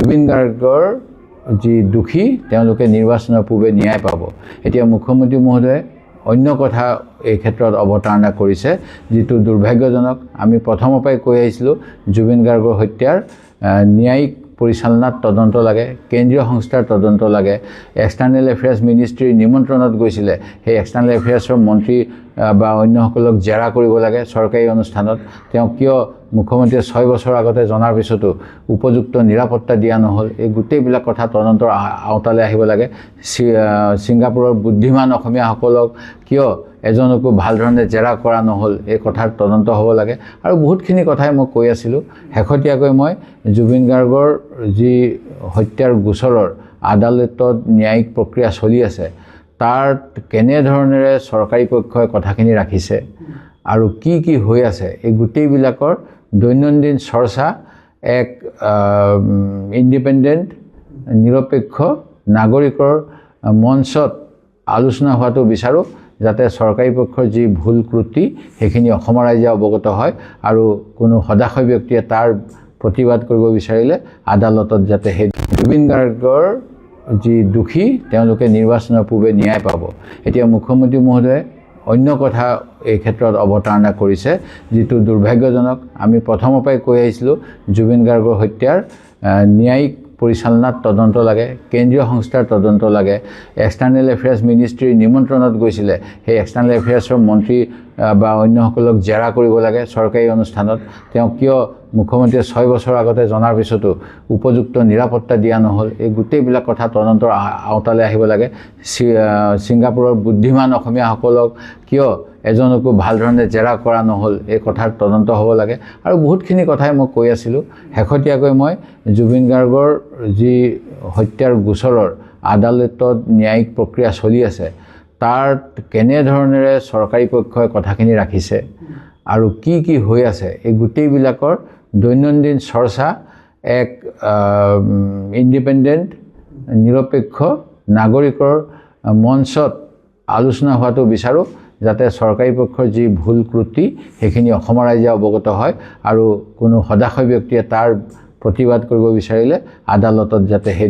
জুবিন গাৰ্গৰ যি দোষী তেওঁলোকে নিৰ্বাচনৰ পূৰ্বে ন্যায় পাব। এতিয়া মুখ্যমন্ত্ৰী মহোদয়ে অন্য কথা এই ক্ষেত্ৰত অৱতাৰণা কৰিছে, যিটো দুৰ্ভাগ্যজনক। আমি প্ৰথমৰ পৰাই কৈ আহিছিলোঁ জুবিন গাৰ্গৰ হত্যাৰ ন্যায়িক পৰিচালনাত তদন্ত লাগে, কেন্দ্ৰীয় সংস্থাৰ তদন্ত লাগে। এক্সটাৰ্নেল এফেয়াৰ্ছ মিনিষ্ট্ৰীৰ নিমন্ত্ৰণত গৈছিলে, সেই এক্সটাৰ্নেল এফেয়াৰ্ছৰ মন্ত্ৰী বা অন্যসকলক জেৰা কৰিব লাগে চৰকাৰী অনুষ্ঠানত। তেওঁ কিয় মুখ্যমন্ত্ৰীয়ে 6 বছৰ আগতে জনাৰ পিছতো উপযুক্ত নিৰাপত্তা দিয়া নহ'ল, এই গোটেইবিলাক কথা তদন্তৰ আওতালৈ আহিব লাগে। ছিংগাপুৰৰ বুদ্ধিমান অসমীয়াসকলক কিয় এজনকো ভাল ধৰণে জেৰা কৰা নহ'ল, এই কথাৰ তদন্ত হ'ব লাগে। আৰু বহুতখিনি কথাই মই কৈ আছিলোঁ। শেহতীয়াকৈ মই জুবিন গাৰ্গৰ যি হত্যাৰ গোচৰৰ আদালতত ন্যায়িক প্ৰক্ৰিয়া চলি আছে, তাৰ কেনেধৰণেৰে চৰকাৰী পক্ষই কথাখিনি ৰাখিছে আৰু কি কি হৈ আছে, এই গোটেইবিলাকৰ দৈনন্দিন চৰ্চা এক ইণ্ডিপেণ্ডেণ্ট নিৰপেক্ষ নাগৰিকৰ মঞ্চত আলোচনা হোৱাটো বিচাৰোঁ, যাতে চৰকাৰী পক্ষৰ যি ভুল ক্ৰুটি সেইখিনি অসমৰ ৰাইজে অৱগত হয় আৰু কোনো সদাশয় ব্যক্তিয়ে তাৰ প্ৰতিবাদ কৰিব বিচাৰিলে আদালতত যাতে সেই জুবিন গাৰ্গৰ যি দোষী তেওঁলোকে নিৰ্বাচনৰ পূৰ্বে ন্যায় পাব। এতিয়া মুখ্যমন্ত্ৰী মহোদয়ে অন্য কথা এই ক্ষেত্ৰত অৱতাৰণা কৰিছে, যিটো দুৰ্ভাগ্যজনক। আমি প্ৰথমৰ পৰাই কৈ আহিছিলোঁ জুবিন গাৰ্গৰ হত্যাৰ ন্যায়িক পৰিচালনাত তদন্ত লাগে, কেন্দ্ৰীয় সংস্থাৰ তদন্ত লাগে। এক্সটাৰ্নেল এফেয়াৰ্ছ মিনিষ্ট্ৰীৰ নিমন্ত্ৰণত গৈছিলে, সেই এক্সটাৰ্নেল এফেয়াৰ্ছৰ মন্ত্ৰী বা অন্যসকলক জেৰা কৰিব লাগে চৰকাৰী অনুষ্ঠানত। তেওঁ কিয় মুখ্যমন্ত্ৰীয়ে 6 বছৰ আগতে জনাৰ পিছতো উপযুক্ত নিৰাপত্তা দিয়া নহ'ল, এই গোটেইবিলাক কথা তদন্তৰ আওতালৈ আহিব লাগে। ছিংগাপুৰৰ বুদ্ধিমান অসমীয়াসকলক কিয় এজনকো ভাল ধৰণে জেৰা কৰা নহ'ল, এই কথাৰ তদন্ত হ'ব লাগে। আৰু বহুতখিনি কথাই মই কৈ আছিলোঁ। শেহতীয়াকৈ মই জুবিন গাৰ্গৰ যি হত্যাৰ গোচৰৰ আদালতত ন্যায়িক প্ৰক্ৰিয়া চলি আছে, তাৰ কেনেধৰণেৰে চৰকাৰী পক্ষই কথাখিনি ৰাখিছে আৰু কি কি হৈ আছে, এই গোটেইবিলাকৰ দৈনন্দিন চৰ্চা এক ইণ্ডিপেণ্ডেণ্ট নিৰপেক্ষ নাগৰিকৰ মঞ্চত আলোচনা হোৱাটো বিচাৰোঁ, যাতে চৰকাৰী পক্ষৰ যি ভুল ক্ৰুটি সেইখিনি অসমৰ ৰাইজে অৱগত হয় আৰু কোনো সদাশয় ব্যক্তিয়ে তাৰ প্ৰতিবাদ কৰিব বিচাৰিলে আদালতত যাতে সেই